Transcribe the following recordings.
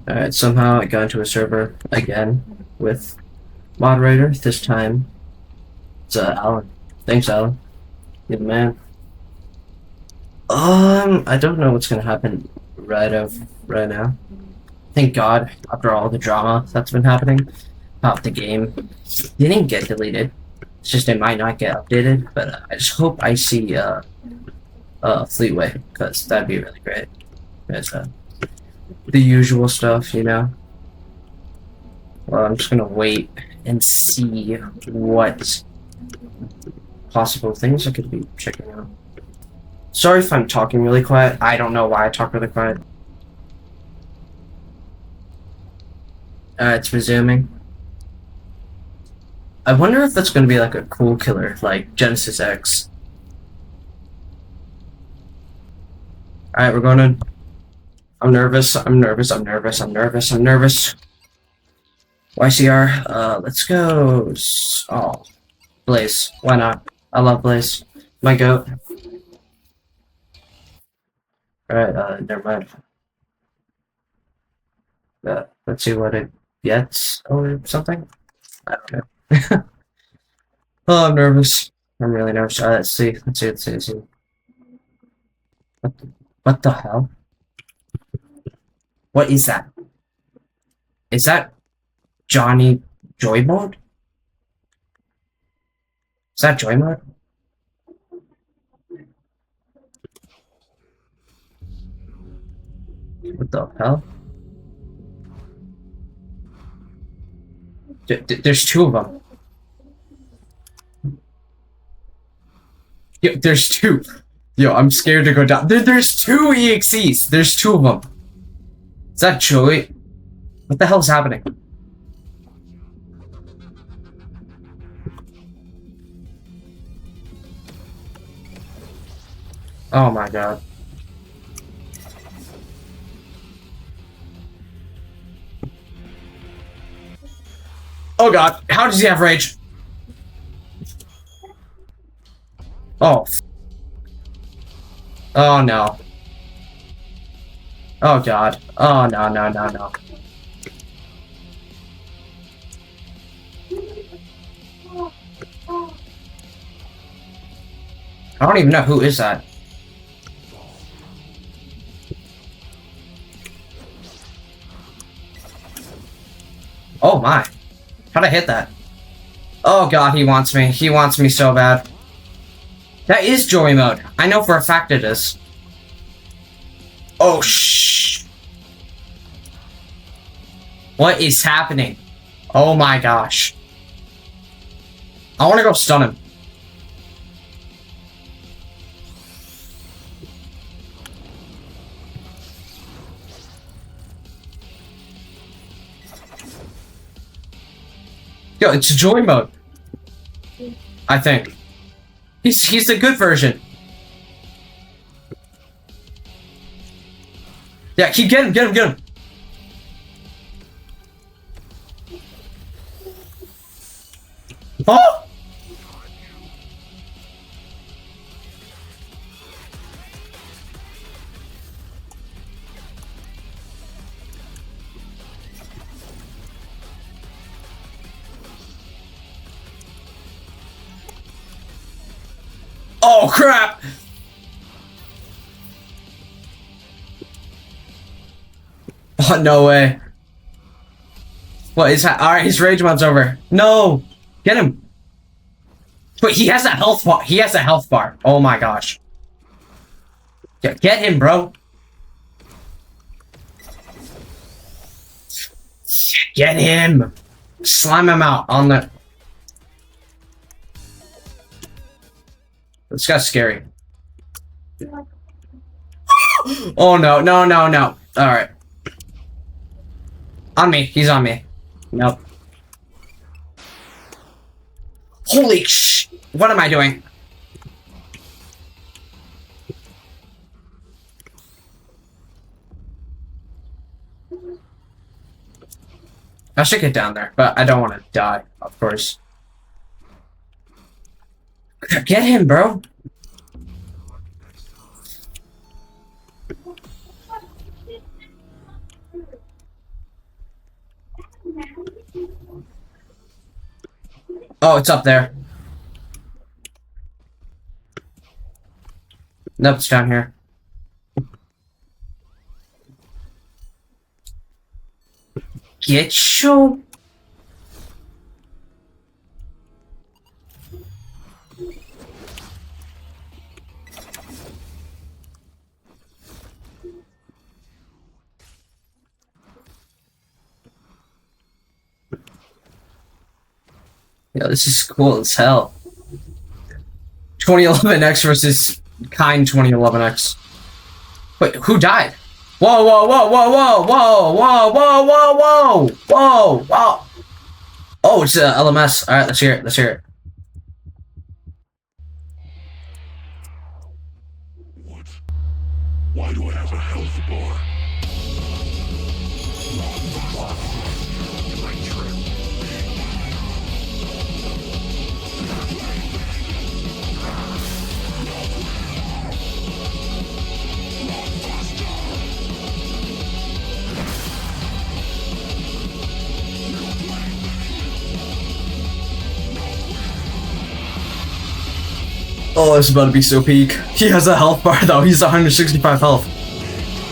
Alright, somehow I got into a server again with moderator. This time it's Alan. Thanks, Alan. You're the man. I don't know what's gonna happen right now. Thank God, after all the drama that's been happening about the game, it didn't get deleted. It's just it might not get updated, but I just hope I see Fleetway, because that'd be really great. Because the usual stuff, you know. Well, I'm just gonna wait and see what possible things I could be checking out. Sorry if I'm talking really quiet. I don't know why I talk really quiet. It's resuming. I wonder if that's gonna be like a cool killer, like Genesis X. Alright, we're going to... I'm nervous. YCR, let's go. Oh, Blaze. Why not? I love Blaze. My goat. Alright, never mind. Let's see what it gets or something. I don't know. Oh, I'm nervous. I'm really nervous. Alright, let's see. What the hell? What is that? Is that Johhny Joymode? Is that Joymode? What the hell? There's two of them. Yo, there's two. Yo, I'm scared to go down. There's two EXEs. There's two of them. Is that Joey? What the hell's happening? Oh my god. Oh god, how does he have rage? Oh. Oh no. Oh god. Oh no. I don't even know who is that. Oh my. How'd I hit that? Oh god, he wants me. He wants me so bad. That is Joymode. I know for a fact it is. Oh shh. What is happening? Oh my gosh. I want to go stun him. Yo, it's Joymode. I think. He's the good version. Yeah, keep get him. Oh! Oh crap! Oh no way! What is that? All right, his rage mod's over. No, get him! Wait, he has a health bar. He has a health bar. Oh my gosh! Get him, bro! Get him! Slime him out on the. This guy's scary. Oh no. Alright. On me. He's on me. Nope. Holy sh! What am I doing? I should get down there, but I don't want to die, of course. Get him, bro! Oh, it's up there. Nope, it's down here. Get your... Yeah, this is cool as hell. 2011X versus kind 2011X. Wait, who died? Whoa, whoa, whoa, whoa, whoa, whoa, whoa, whoa, whoa, whoa, whoa, whoa. Oh, it's LMS. Alright, let's hear it, let's hear it. What? Why do I have a health bar? Oh, it's about to be so peak. He has a health bar though, he's 165 health.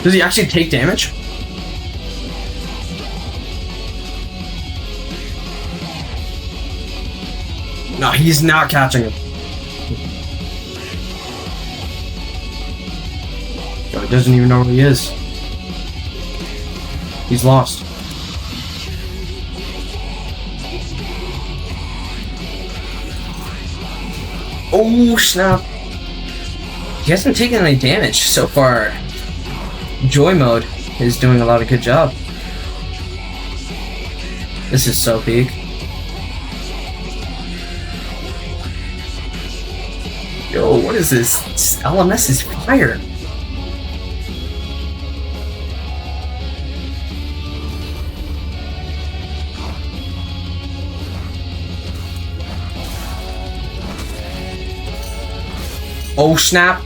Does he actually take damage? No, he's not catching him. Yo, he doesn't even know where he is. He's lost. Oh, snap. He hasn't taken any damage so far. Joymode is doing a lot of good job. This is so big. Yo, what is this? This LMS is fire. Oh snap!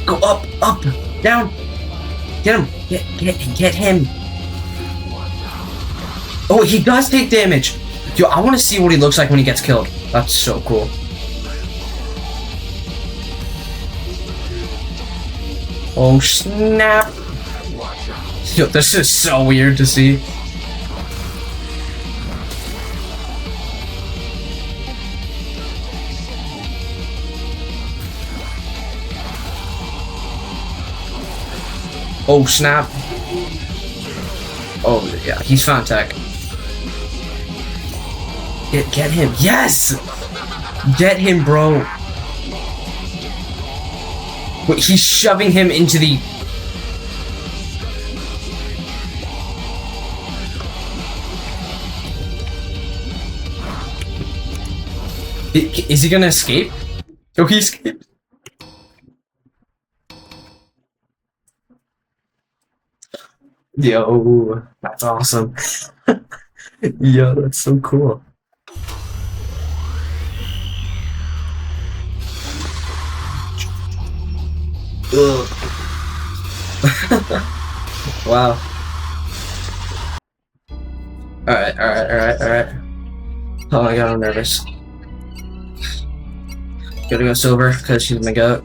Go up, up, down. Get him! Get him! Oh, he does take damage. Yo, I want to see what he looks like when he gets killed. That's so cool. Oh snap! Yo, this is so weird to see. Oh snap! Oh yeah, he's found tech. Get him! Yes! Get him, bro! Wait, he's shoving him into the... Is he gonna escape? Oh, he escaped. Yo, that's awesome. Yo, that's so cool. Ugh. Wow. Alright. Oh my god, I'm nervous. Gotta go silver, because she's my goat.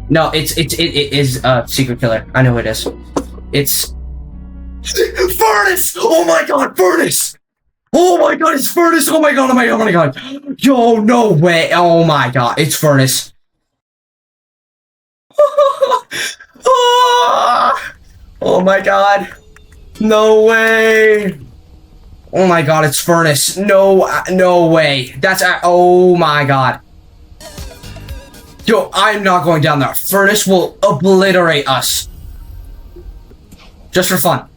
No, it is secret killer. I know who it is. It's Furnace! Oh my god, Furnace! Oh my god, it's Furnace! Oh my god, oh my god! Yo, no way! Oh my god, it's Furnace! Oh my god! No way! Oh my god, it's Furnace! No way! That's oh my god! Yo, I'm not going down there. Furnace will obliterate us. Just for fun.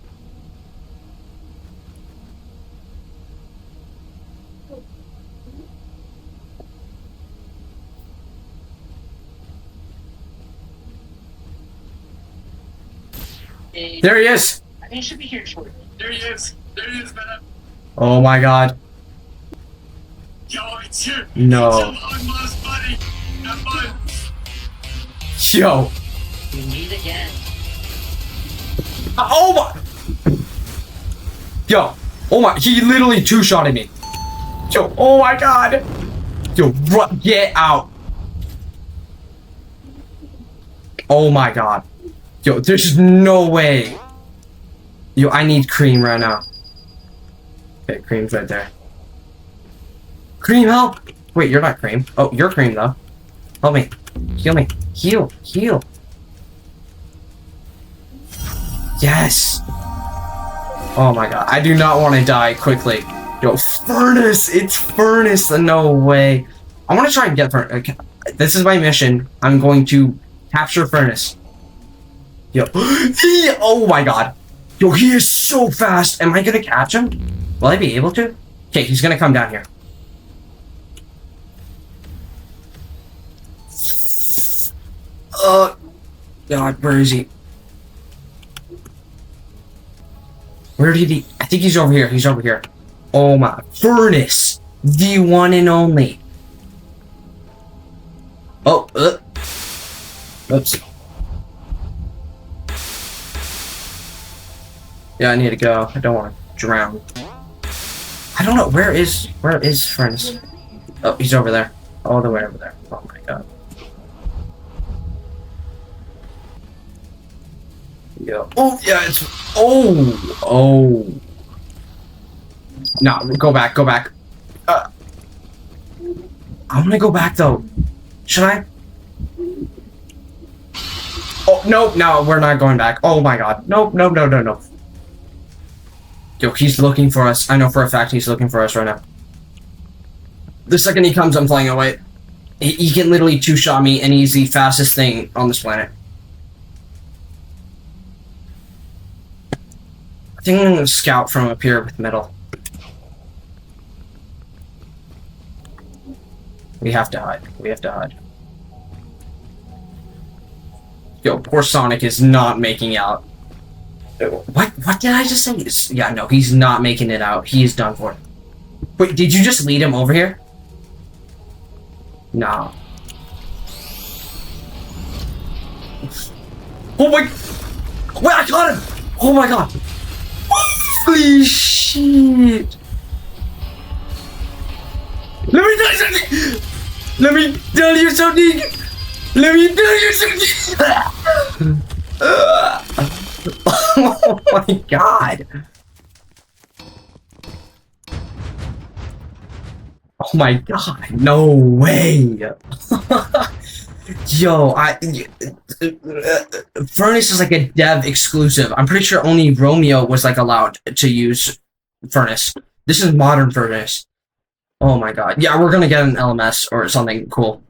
There he is! He should be here shortly. There he is! There he is, man! Oh my god. Yo, it's you! No. It's your long-lost buddy! Have fun! Yo. We meet again. Oh my... Yo. Oh my... He literally two-shotted me. Yo, oh my god! Yo, get out! Oh my god. Yo, there's no way. Yo, I need cream right now. Okay, cream's right there. Cream, help! Wait, you're not cream. Oh, you're cream though. Help me. Heal me. Heal. Heal. Yes! Oh my god. I do not want to die quickly. Yo, furnace! It's furnace! No way. I want to try and get furnace. Okay. This is my mission. I'm going to capture furnace. Yo. Oh my god. Yo, he is so fast. Am I going to catch him? Will I be able to? Okay, he's going to come down here. God, where is he? Where did he? I think he's over here. He's over here. Oh my. Furnace! The one and only. Oh, oops. Yeah, I need to go. I don't want to drown. I don't know. Where is Furnace? Oh, he's over there. All the way over there. Oh my god. Yo. Oh, yeah, it's... Oh. No, go back. I want to go back, though. Should I? Oh, no, we're not going back. Oh my god. No. Yo, he's looking for us. I know for a fact he's looking for us right now. The second he comes, I'm flying away. He can literally two-shot me, and he's the fastest thing on this planet. I think I'm gonna scout from up here with metal. We have to hide. Yo, poor Sonic is not making out. What did I just say? Yeah, no, he's not making it out. He is done for. Wait, did you just lead him over here? No. Oh my... Wait, I got him! Oh my god! Holy shit! Let me tell you something! Let me tell you something! Oh my god! Oh my god, no way! Yo, Furnace is like a dev exclusive. I'm pretty sure only Romeo was like allowed to use Furnace. This is modern Furnace. Oh my god. Yeah, we're gonna get an LMS or something cool.